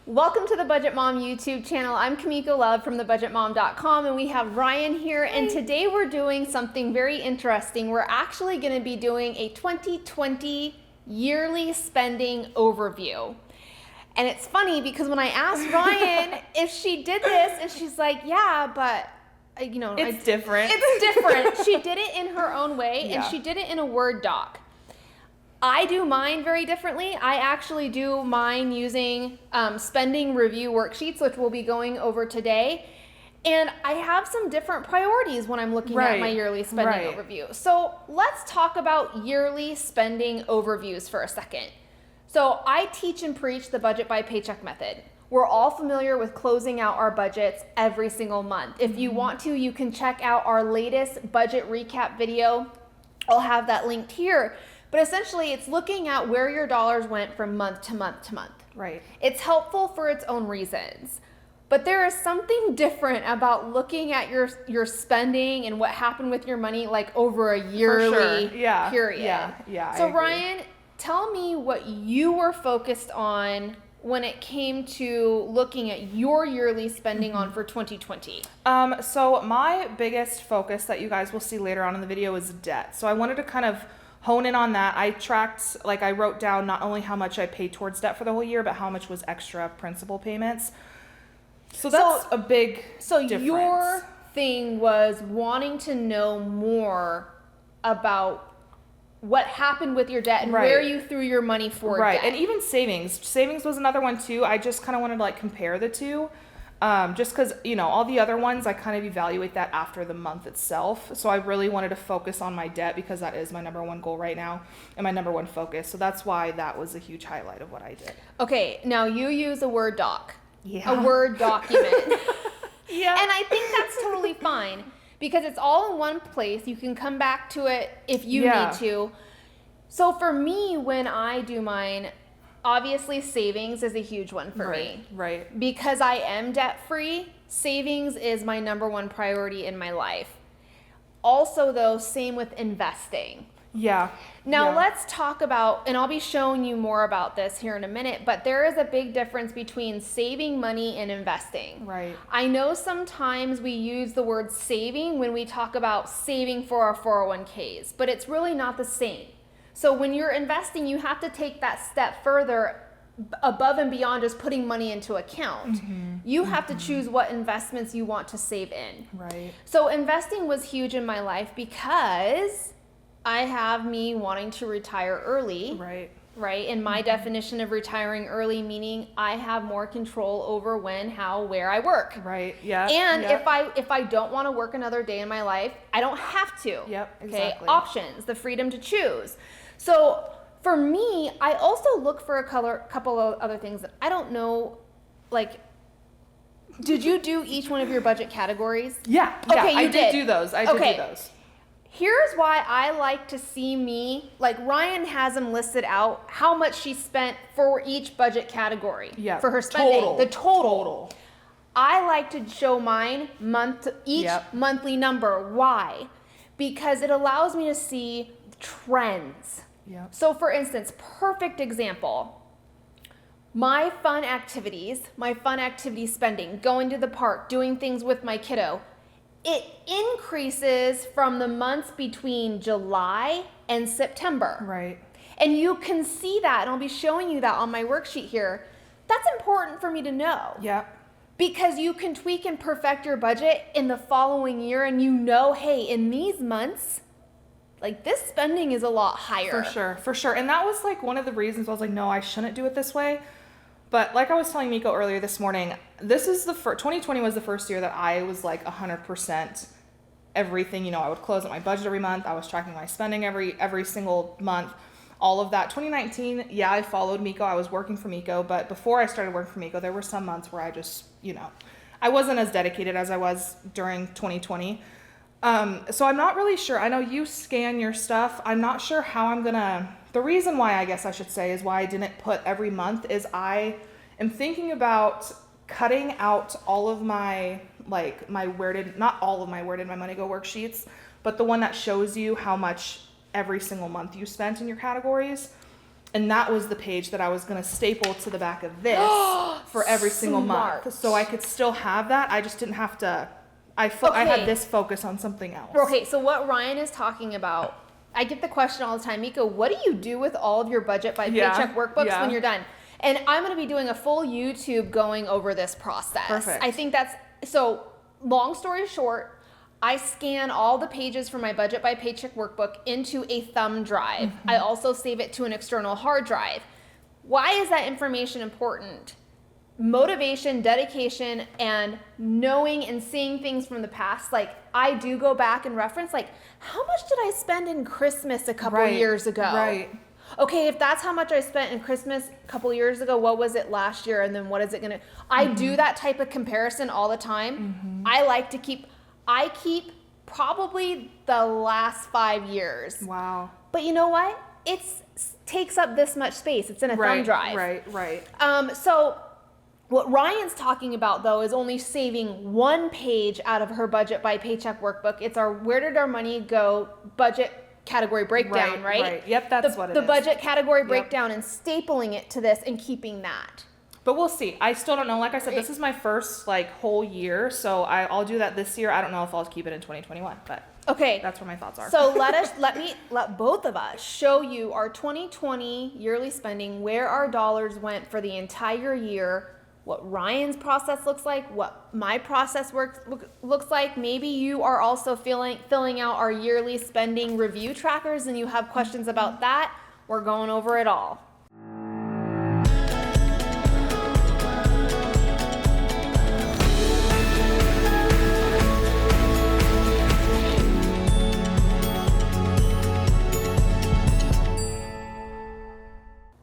Welcome to the Budget Mom YouTube channel. I'm Miko Love from thebudgetmom.com, and we have Ryan here. And today we're doing something very interesting. We're actually going to be doing a 2020 yearly spending overview. And it's funny because when I asked Ryan if she did this, and she's like, yeah, but it's different. It's different. She did it in her own way, and she did it in a Word doc. I do mine very differently. I actually do mine using spending review worksheets, which we'll be going over today. And I have some different priorities when I'm looking at my yearly spending overview. So let's talk about yearly spending overviews for a second. So I teach and preach the budget by paycheck method. We're all familiar with closing out our budgets every single month. If you want to, you can check out our latest budget recap video. I'll have that linked here. But essentially, it's looking at where your dollars went from month to month to month. Right. It's helpful for its own reasons. But there is something different about looking at your spending and what happened with your money like over a yearly period. Yeah. So Ryan, tell me what you were focused on when it came to looking at your yearly spending on for 2020. So my biggest focus that you guys will see later on in the video is debt. So I wanted to kind of hone in on that. I wrote down not only how much I paid towards debt for the whole year, but how much was extra principal payments. So that's a big difference. Your thing was wanting to know more about what happened with your debt and where you threw your money for debt. And even savings. Savings was another one too. I just kind of wanted to compare the two. Just because, all the other ones, I kind of evaluate that after the month itself. So I really wanted to focus on my debt because that is my number one goal right now and my number one focus. So that's why that was a huge highlight of what I did. Okay, now you use a Word doc, a Word document. And I think that's totally fine because it's all in one place. You can come back to it if you need to. So for me, when I do mine, obviously, savings is a huge one for me. Right. Because I am debt-free, savings is my number one priority in my life. Also, though, same with investing. Now, let's talk about, and I'll be showing you more about this here in a minute, but there is a big difference between saving money and investing. Right. I know sometimes we use the word saving when we talk about saving for our 401ks, but it's really not the same. So when you're investing, you have to take that step further above and beyond just putting money into account. You have to choose what investments you want to save in. Right. So investing was huge in my life because I have me wanting to retire early. Right. And my definition of retiring early, meaning I have more control over when, how, where I work. Right. Yeah. And if I don't want to work another day in my life, I don't have to. Yep. Okay. Exactly. Options, the freedom to choose. So for me, I also look for a couple of other things that I don't know, did you do each one of your budget categories? Yeah. Okay, I did do those. I did do those. Here's why I like to see Ryan has them listed out, how much she spent for each budget category for her spending. The total. I like to show mine monthly number. Why? Because it allows me to see trends. So for instance, perfect example, my fun activity spending, going to the park, doing things with my kiddo, it increases from the months between July and September. Right. And you can see that, and I'll be showing you that on my worksheet here. That's important for me to know. Yeah. Because you can tweak and perfect your budget in the following year, and hey, in these months, this spending is a lot higher. For sure. And that was one of the reasons I was no, I shouldn't do it this way. But like I was telling Miko earlier this morning, 2020 was the first year that I was 100% everything. I would close out my budget every month. I was tracking my spending every single month, all of that. 2019, I followed Miko. I was working for Miko. But before I started working for Miko, there were some months where I just, I wasn't as dedicated as I was during 2020. So I'm not really sure. I know you scan your stuff. I'm not sure how the reason why I guess I should say is why I didn't put every month is I am thinking about cutting out all of my, not all of my Where Did My Money Go worksheets, but the one that shows you how much every single month you spent in your categories. And that was the page that I was going to staple to the back of this for every single Smart. month. So I could still have that. I just didn't have to, I had this focus on something else. Okay, so what Ryan is talking about, I get the question all the time, Miko, what do you do with all of your budget by paycheck workbooks when you're done? And I'm going to be doing a full YouTube going over this process. Perfect. I think that's, so long story short, I scan all the pages from my budget by paycheck workbook into a thumb drive. I also save it to an external hard drive. Why is that information important? Motivation, dedication, and knowing and seeing things from the past. Like, I do go back and reference, like, how much did I spend in Christmas a couple years ago? Right. Okay, if that's how much I spent in Christmas a couple years ago, what was it last year? And then what is it gonna, I do that type of comparison all the time. I keep probably the last 5 years. Wow. But you know what? It takes up this much space. It's in a thumb drive. Right. So what Ryan's talking about, though, is only saving one page out of her budget by paycheck workbook. It's our Where Did Our Money Go budget category breakdown, right? Yep, that's what it is. The budget category breakdown and stapling it to this and keeping that. But we'll see. I still don't know. Like I said, this is my first whole year, so I'll do that this year. I don't know if I'll keep it in 2021, but okay, that's where my thoughts are. So let both of us show you our 2020 yearly spending, where our dollars went for the entire year, what Ryan's process looks like, what my process looks like. Maybe you are also filling out our yearly spending review trackers and you have questions about that. We're going over it all.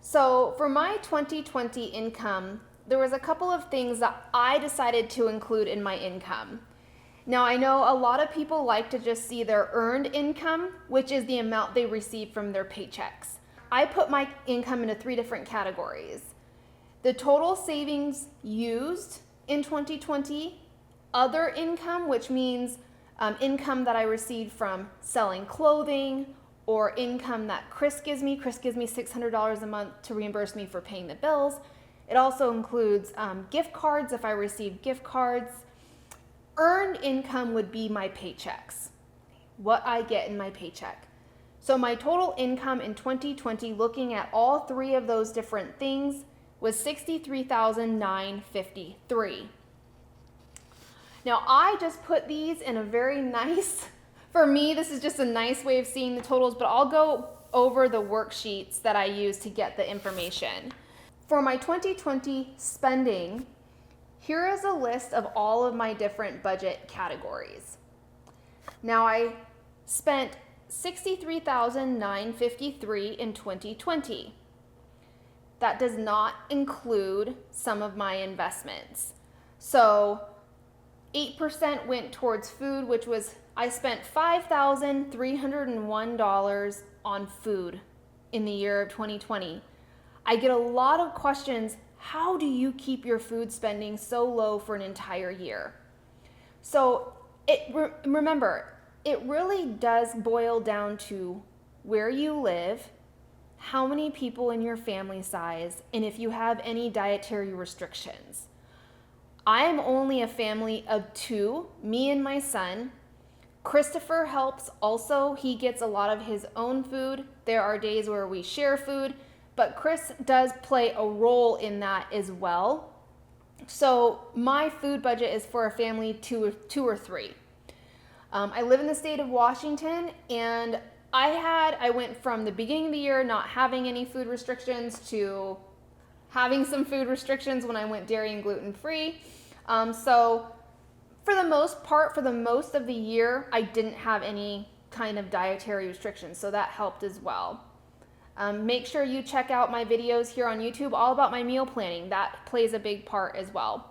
So for my 2020 income, there was a couple of things that I decided to include in my income. Now, I know a lot of people like to just see their earned income, which is the amount they receive from their paychecks. I put my income into 3 different categories. The total savings used in 2020, other income, which means income that I received from selling clothing, or income that Chris gives me. Chris gives me $600 a month to reimburse me for paying the bills. It also includes gift cards if I receive gift cards. Earned income would be my paychecks, what I get in my paycheck. So my total income in 2020, looking at all 3 of those different things, was $63,953. Now I just put these in a very nice, for me, this is just a nice way of seeing the totals, but I'll go over the worksheets that I use to get the information. For my 2020 spending, here is a list of all of my different budget categories. Now I spent $63,953 in 2020. That does not include some of my investments. So 8% went towards food, which was, I spent $5,301 on food in the year of 2020. I get a lot of questions, how do you keep your food spending so low for an entire year? So remember, it really does boil down to where you live, how many people in your family size, and if you have any dietary restrictions. I am only a family of 2, me and my son. Christopher helps also. He gets a lot of his own food. There are days where we share food, but Chris does play a role in that as well. So my food budget is for a family 2 or 3. I live in the state of Washington, and I went from the beginning of the year not having any food restrictions to having some food restrictions when I went dairy and gluten free. So for the most part, for the most of the year, I didn't have any kind of dietary restrictions, so that helped as well. Make sure you check out my videos here on YouTube all about my meal planning. That plays a big part as well.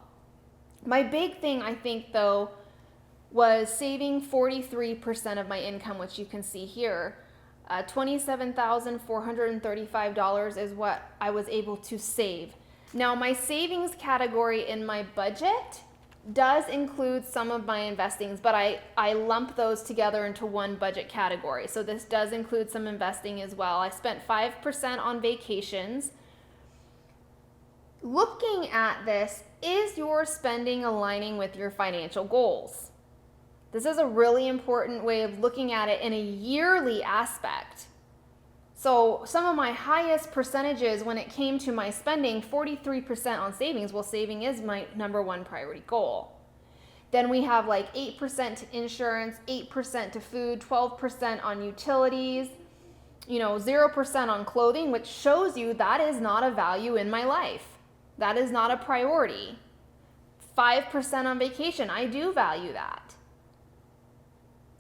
My big thing, I think, though, was saving 43% of my income, which you can see here. $27,435 is what I was able to save. Now, my savings category in my budget does include some of my investings, but I lump those together into one budget category. So this does include some investing as well. I spent 5% on vacations. looking at this, is your spending aligning with your financial goals? This is a really important way of looking at it in a yearly aspect. So some of my highest percentages when it came to my spending, 43% on savings. Well, saving is my number one priority goal. Then we have like 8% to insurance, 8% to food, 12% on utilities, 0% on clothing, which shows you that is not a value in my life. That is not a priority. 5% on vacation. I do value that.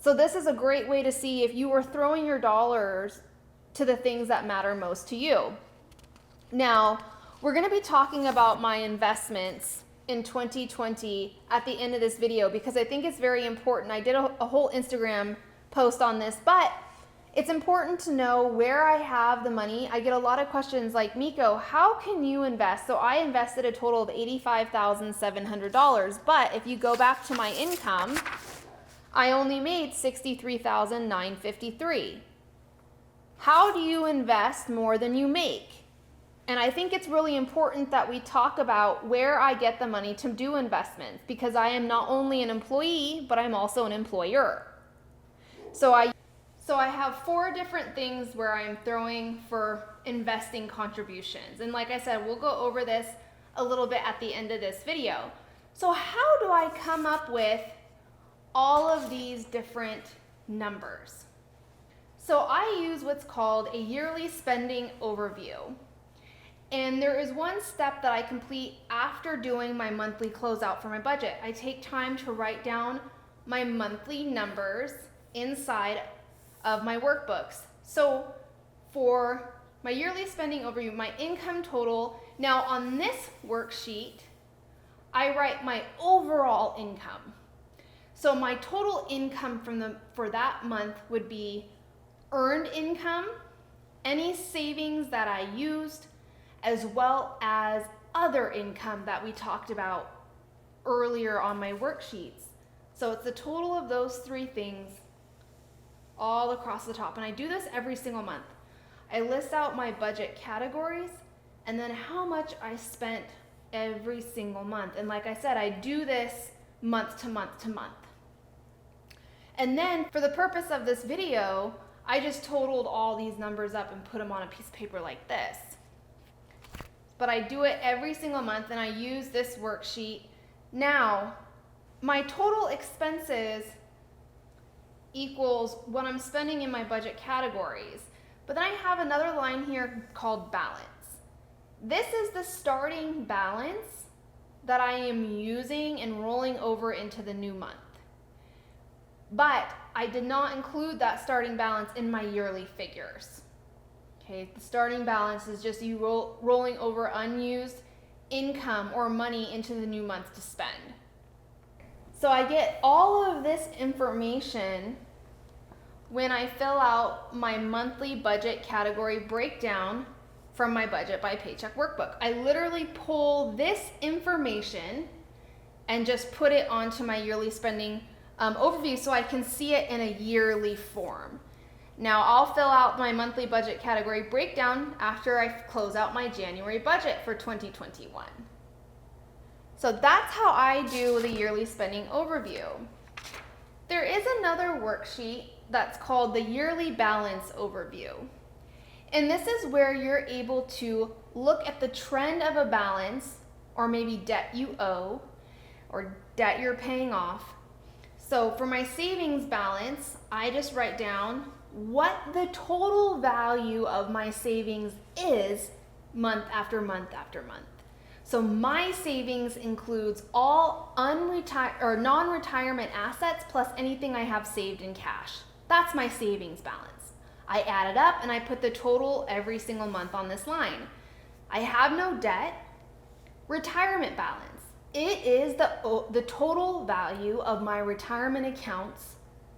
So this is a great way to see if you are throwing your dollars to the things that matter most to you. Now, we're going to be talking about my investments in 2020 at the end of this video because I think it's very important. I did a whole Instagram post on this, but it's important to know where I have the money. I get a lot of questions like, Miko, how can you invest? So I invested a total of $85,700, but if you go back to my income, I only made $63,953. How do you invest more than you make? And I think it's really important that we talk about where I get the money to do investments because I am not only an employee, but I'm also an employer. So I have 4 different things where I'm throwing for investing contributions. And like I said, we'll go over this a little bit at the end of this video. So how do I come up with all of these different numbers? So I use what's called a yearly spending overview. And there is one step that I complete after doing my monthly closeout for my budget. I take time to write down my monthly numbers inside of my workbooks. So for my yearly spending overview, my income total, now on this worksheet, I write my overall income. So my total income for that month would be earned income, any savings that I used, as well as other income that we talked about earlier on my worksheets. So it's the total of those 3 things all across the top. And I do this every single month. I list out my budget categories and then how much I spent every single month. And like I said, I do this month to month to month. And then for the purpose of this video, I just totaled all these numbers up and put them on a piece of paper like this. But I do it every single month and I use this worksheet. Now, my total expenses equals what I'm spending in my budget categories. But then I have another line here called balance. This is the starting balance that I am using and rolling over into the new month. But I did not include that starting balance in my yearly figures. Okay, the starting balance is just you rolling over unused income or money into the new month to spend. So I get all of this information when I fill out my monthly budget category breakdown from my budget by paycheck workbook. I literally pull this information and just put it onto my yearly spending overview so I can see it in a yearly form. Now I'll fill out my monthly budget category breakdown after I close out my January budget for 2021. So that's how I do the yearly spending overview. There is another worksheet that's called the yearly balance overview. And this is where you're able to look at the trend of a balance or maybe debt you owe or debt you're paying off. So for my savings balance, I just write down what the total value of my savings is month after month after month. So my savings includes all non-retirement assets plus anything I have saved in cash. That's my savings balance. I add it up and I put the total every single month on this line. I have no debt. Retirement balance. It is the total value of my retirement accounts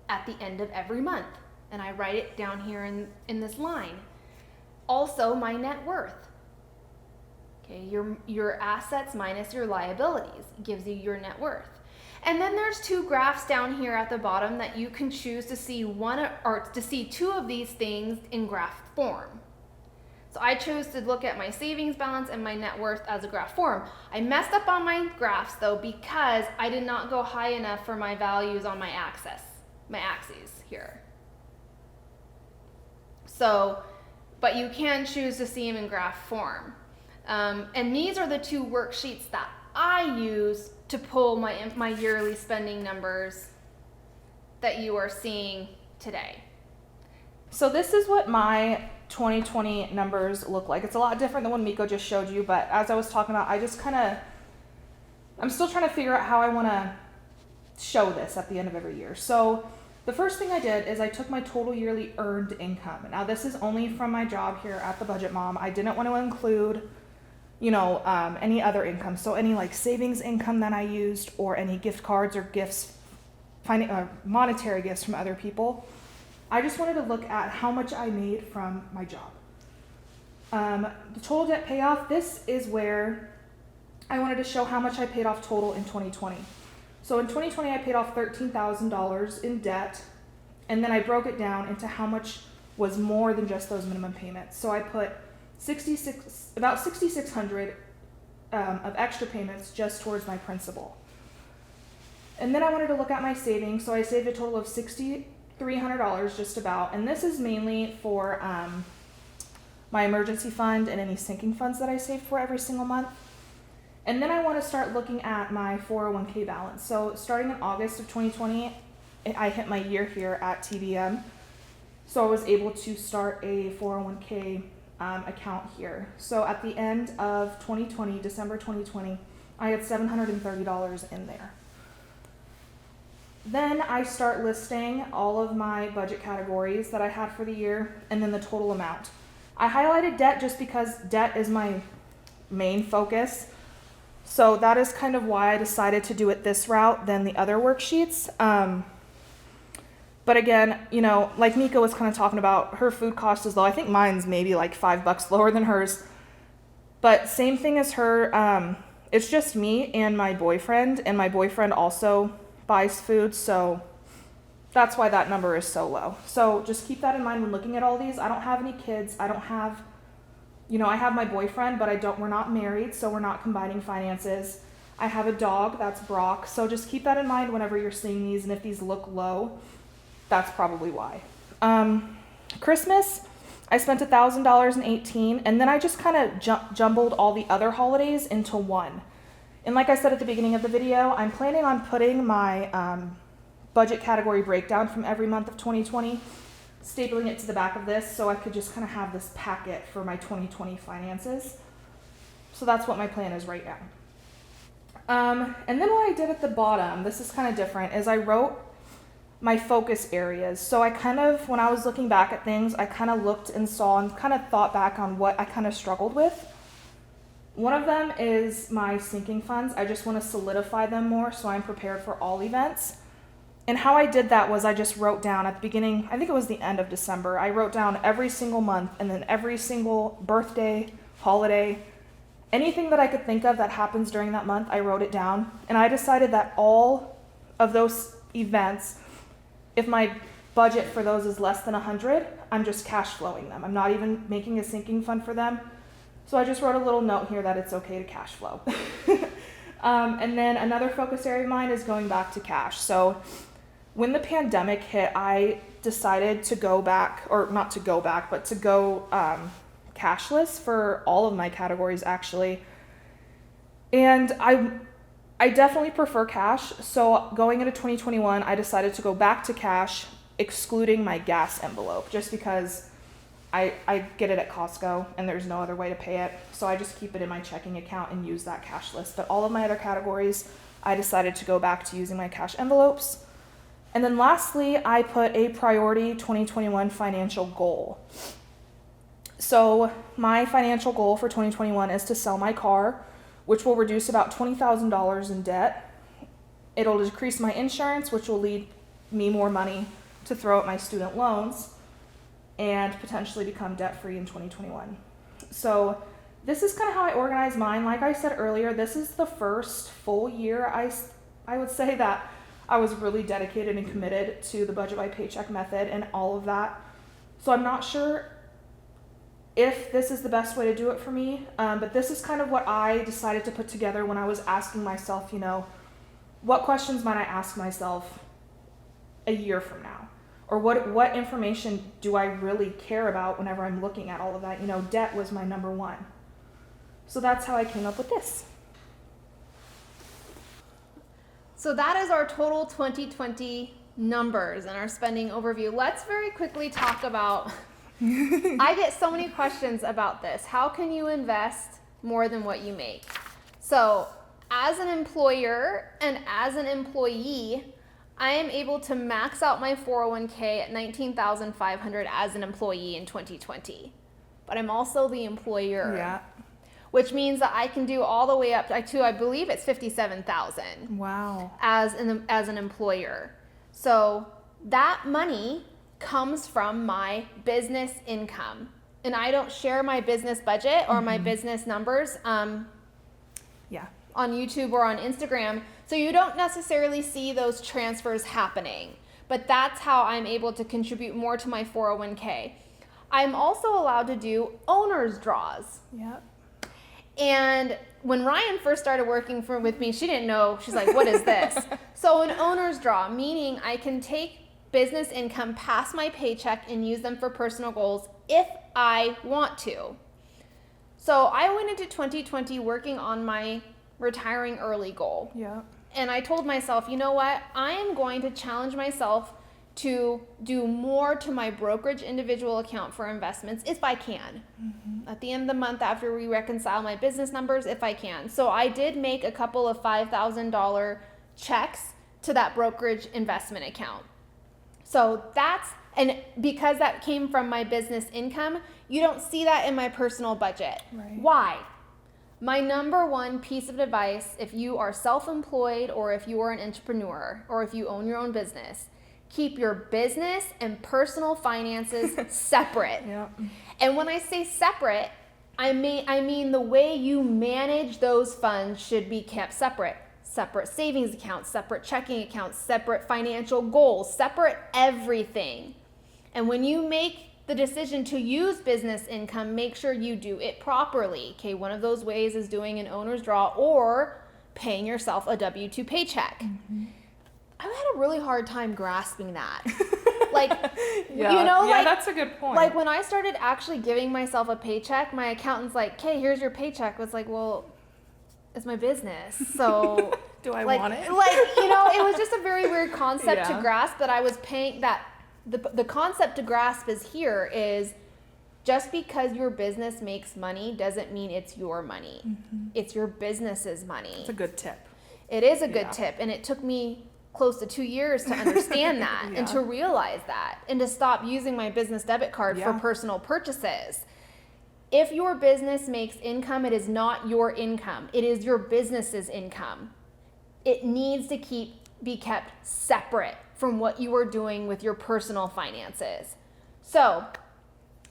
at the end of every month. And I write it down here in this line. Also, my net worth. Okay, your assets minus your liabilities gives you your net worth. And then there's 2 graphs down here at the bottom that you can choose to see 2 of these things in graph form. So I chose to look at my savings balance and my net worth as a graph form. I messed up on my graphs though because I did not go high enough for my values on my axes here. So, but you can choose to see them in graph form. And these are the two worksheets that I use to pull my yearly spending numbers that you are seeing today. So this is what my 2020 numbers look like. It's a lot different than what Miko just showed you, but as I was talking about, I'm still trying to figure out how I want to show this at the end of every year. So the first thing I did is I took my total yearly earned income. Now this is only from my job here at the Budget Mom. I didn't want to include, any other income. So any like savings income that I used, or any gift cards or gifts, monetary gifts from other people. I just wanted to look at how much I made from my job. The total debt payoff, this is where I wanted to show how much I paid off total in 2020. So in 2020, I paid off $13,000 in debt, and then I broke it down into how much was more than just those minimum payments. So I put about $6,600 of extra payments just towards my principal. And then I wanted to look at my savings, so I saved a total of $6,300 just about, and this is mainly for my emergency fund and any sinking funds that I save for every single month. And then I want to start looking at my 401k balance. So starting in August of 2020, I hit my year here at TBM, so I was able to start a 401k account here. So at the end of 2020, December 2020, I had $730 in there. Then I start listing all of my budget categories that I had for the year and then the total amount. I highlighted debt just because debt is my main focus. So that is kind of why I decided to do it this route than the other worksheets. But again, like Miko was kind of talking about, her food cost is low. I think mine's maybe like $5 lower than hers. But same thing as her. It's just me and my boyfriend also buys food, so that's why that number is so low. So just keep that in mind when looking at all these. I don't have any kids. I don't have, I have my boyfriend, but we're not married, so we're not combining finances. I have a dog, that's Brock. So just keep that in mind whenever you're seeing these, and if these look low, that's probably why. Christmas, I spent $1,000 in 2018, and then I just kind of jumbled all the other holidays into one. And like I said at the beginning of the video, I'm planning on putting my budget category breakdown from every month of 2020, stapling it to the back of this so I could just kind of have this packet for my 2020 finances. So that's what my plan is right now. And then what I did at the bottom, this is kind of different, is I wrote my focus areas. So I when I was looking back at things, I kind of looked and saw and kind of thought back on what I kind of struggled with. One of them is my sinking funds. I just want to solidify them more so I'm prepared for all events. And how I did that was I just wrote down at the beginning, I think it was the end of December, I wrote down every single month and then every single birthday, holiday, anything that I could think of that happens during that month, I wrote it down. And I decided that all of those events, if my budget for those is less than 100, I'm just cash flowing them. I'm not even making a sinking fund for them. So I just wrote a little note here that it's okay to cash flow. And then another focus area of mine is going back to cash. So when the pandemic hit, I decided to go back, or not to go back, but to go cashless for all of my categories actually. And I definitely prefer cash. So going into 2021, I decided to go back to cash, excluding my gas envelope, just because I get it at Costco and there's no other way to pay it. So I just keep it in my checking account and use that cashless. But all of my other categories, I decided to go back to using my cash envelopes. And then lastly, I put a priority 2021 financial goal. So my financial goal for 2021 is to sell my car, which will reduce about $20,000 in debt. It'll decrease my insurance, which will lead me more money to throw at my student loans and potentially become debt-free in 2021. So this is kind of how I organize mine. Like I said earlier, this is the first full year I would say that I was really dedicated and committed to the budget by paycheck method and all of that. So I'm not sure if this is the best way to do it for me. But this is kind of what I decided to put together when I was asking myself, what questions might I ask myself a year from now? Or what information do I really care about whenever I'm looking at all of that? Debt was my number one. So that's how I came up with this. So that is our total 2020 numbers and our spending overview. Let's very quickly talk about, I get so many questions about this. How can you invest more than what you make? So as an employer and as an employee, I am able to max out my 401k at $19,500 as an employee in 2020. But I'm also the employer. Yeah. Which means that I can do all the way up to I believe it's $57,000. Wow. As an employer. So that money comes from my business income. And I don't share my business budget or my business numbers on YouTube or on Instagram. So you don't necessarily see those transfers happening. But that's how I'm able to contribute more to my 401k. I'm also allowed to do owner's draws. Yep. And when Ryen first started working with me, she didn't know. She's like, what is this? So an owner's draw, meaning I can take business income past my paycheck and use them for personal goals if I want to. So I went into 2020 working on my retiring early goal. Yeah. And I told myself, you know what? I am going to challenge myself to do more to my brokerage individual account for investments if I can. At the end of the month after we reconcile my business numbers, if I can. So I did make a couple of $5,000 checks to that brokerage investment account. So and because that came from my business income, you don't see that in my personal budget. Right. Why? My number one piece of advice, if you are self-employed or if you are an entrepreneur or if you own your own business, keep your business and personal finances separate. Yep. And when I say separate, I mean the way you manage those funds should be kept separate. Separate savings accounts, separate checking accounts, separate financial goals, separate everything. And when you make the decision to use business income, make sure you do it properly. Okay, one of those ways is doing an owner's draw or paying yourself a W-2 paycheck. I've had a really hard time grasping that. That's a good point. Like when I started actually giving myself a paycheck, my accountant's like, "Okay, here's your paycheck." I was like, "Well, it's my business, so do I want it?" It was just a very weird concept to grasp that I was paying. That the concept to grasp is just because your business makes money doesn't mean it's your money. It's your business's money. It's a good tip. It is a good tip, and it took me close to 2 years to understand that and to realize that and to stop using my business debit card for personal purchases. If your business makes income, it is not your income. It is your business's income. It needs to be kept separate from what you are doing with your personal finances. So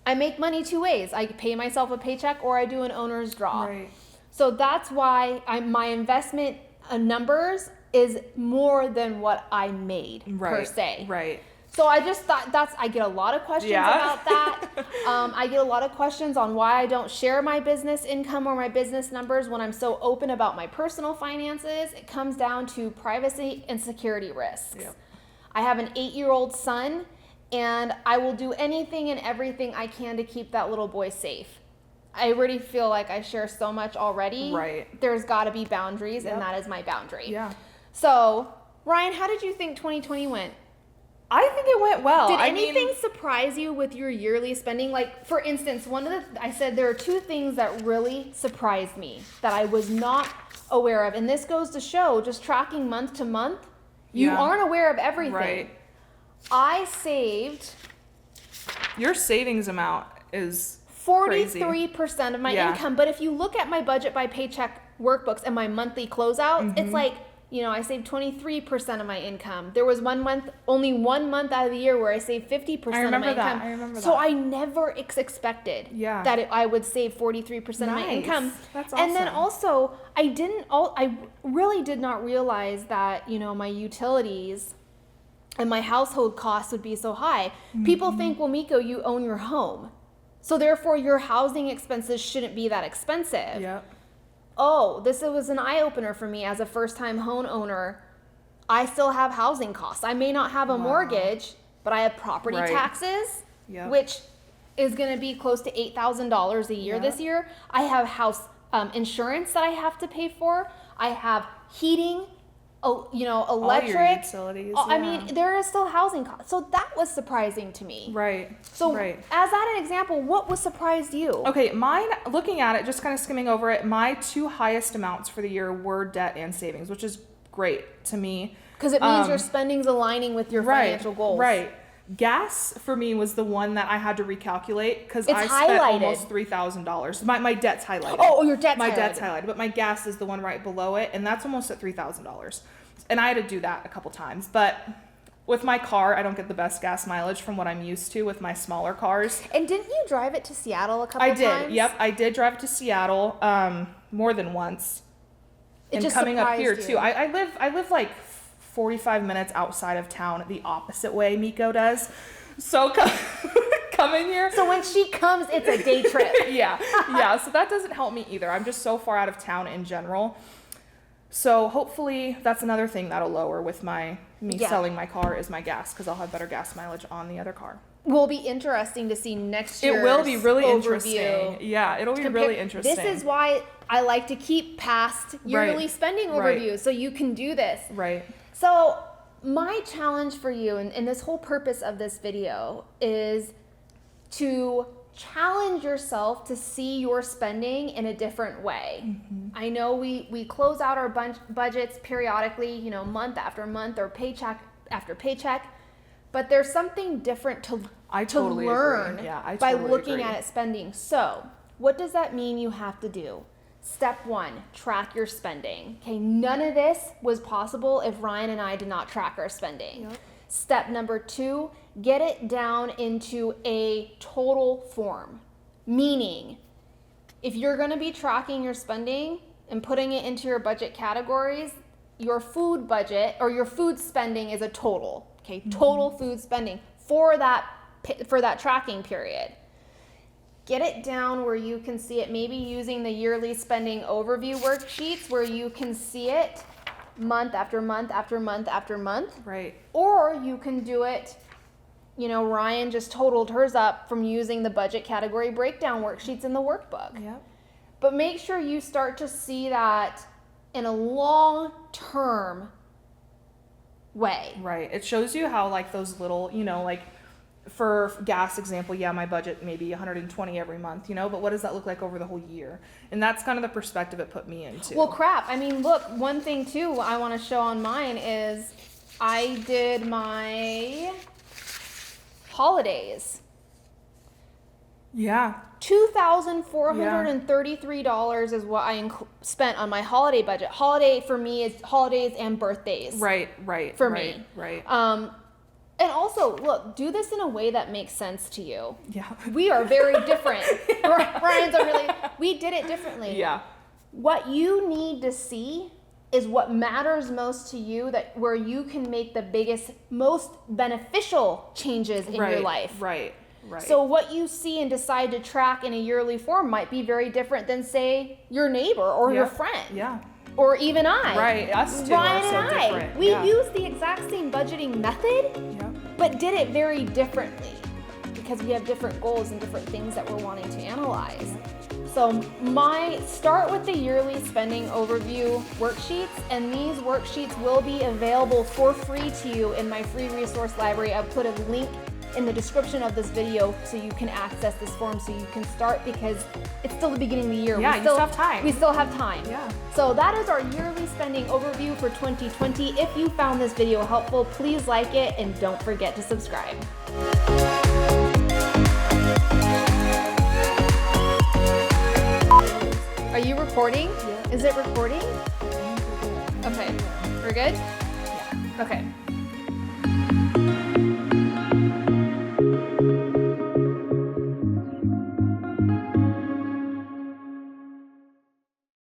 I make money two ways. I pay myself a paycheck or I do an owner's draw. Right. So that's why my investment numbers is more than what I made per se. Right. So I just thought I get a lot of questions about that. I get a lot of questions on why I don't share my business income or my business numbers when I'm so open about my personal finances. It comes down to privacy and security risks. Yep. I have an 8-year-old son, and I will do anything and everything I can to keep that little boy safe. I already feel like I share so much already. Right. There's got to be boundaries, and that is my boundary. Yeah. So, Ryen, how did you think 2020 went? I think it went well. Did anything surprise you with your yearly spending? Like, for instance, I said there are two things that really surprised me that I was not aware of. And this goes to show, just tracking month to month, you aren't aware of everything. Right. I saved... Your savings amount is 43% of my income. But if you look at my budget by paycheck workbooks and my monthly closeouts, it's like, I saved 23% of my income. There was only 1 month out of the year where I saved 50% of my income. I remember that. So I never expected that I would save 43% of my income. That's awesome. And then also, I really did not realize that, my utilities and my household costs would be so high. People think, well, Miko, you own your home. So therefore your housing expenses shouldn't be that expensive. Yep. Oh, this was an eye-opener for me as a first-time homeowner. I still have housing costs. I may not have a mortgage, but I have property taxes, which is going to be close to $8,000 a year this year. I have house insurance that I have to pay for. I have heating, electric. All your utilities. I mean, there is still housing costs. So that was surprising to me. Right. So as that an example, what was surprised you? Okay, mine, looking at it, just kind of skimming over it, my two highest amounts for the year were debt and savings, which is great to me. Because it means your spending's aligning with your financial goals. Right. Gas for me was the one that I had to recalculate because I spent highlighted. almost $3,000. My debt's highlighted. Oh, your debt's my highlighted. debt's highlighted, but my gas is the one right below it, and that's almost at $3,000. And I had to do that a couple times. But with my car, I don't get the best gas mileage from what I'm used to with my smaller cars. And didn't you drive it to Seattle a couple times? I did. Yep, I did drive to Seattle more than once. It just coming up here surprised too. you. I live like 45 minutes outside of town the opposite way Miko does. So coming here. So when she comes, it's a day trip. Yeah. So that doesn't help me either. I'm just so far out of town in general. So hopefully that's another thing that'll lower with me selling my car is my gas, because I'll have better gas mileage on the other car. Will be interesting to see next year's It will be really overview. interesting. Yeah, it'll be really interesting. This is why I like to keep past yearly spending overviews, so you can do this. Right. So my challenge for you, and this whole purpose of this video, is to challenge yourself to see your spending in a different way. Mm-hmm. I know we close out our budgets periodically, month after month or paycheck after paycheck, but there's something different to learn by looking at it spending. So what does that mean you have to do? Step 1, track your spending. Okay, none of this was possible if Ryan and I did not track our spending. Yep. Step number 2, get it down into a total form. Meaning, if you're going to be tracking your spending and putting it into your budget categories, your food budget or your food spending is a total. Okay, total food spending for that tracking period. Get it down where you can see it, maybe using the yearly spending overview worksheets where you can see it month after month after month after month. Right. Or you can do it, Ryan just totaled hers up from using the budget category breakdown worksheets in the workbook. Yep. But make sure you start to see that in a long-term way. Right. It shows you how those little, for gas example, my budget may be $120 every month, but what does that look like over the whole year? And that's kind of the perspective it put me into. Well, crap. I mean, look, one thing too I want to show on mine is I did my holidays. Yeah. $2,433 is what I spent on my holiday budget. Holiday for me is holidays and birthdays. Right. For me. Right. And also, look, do this in a way that makes sense to you. Yeah. We are very different. We did it differently. Yeah. What you need to see is what matters most to you, where you can make the biggest, most beneficial changes in your life. Right. So what you see and decide to track in a yearly form might be very different than, say, your neighbor or your friend. Yeah. Or even I. Right, us two Ryan are so and I. different. We used the exact same budgeting method, but did it very differently because we have different goals and different things that we're wanting to analyze. So start with the yearly spending overview worksheets, and these worksheets will be available for free to you in my free resource library. I've put a link in the description of this video so you can access this form so you can start, because it's still the beginning of the year. Yeah, you still have time. We still have time. Yeah. So that is our yearly spending overview for 2020. If you found this video helpful, please like it and don't forget to subscribe. Are you recording? Yeah. Is it recording? Okay. We're good? Yeah. Okay.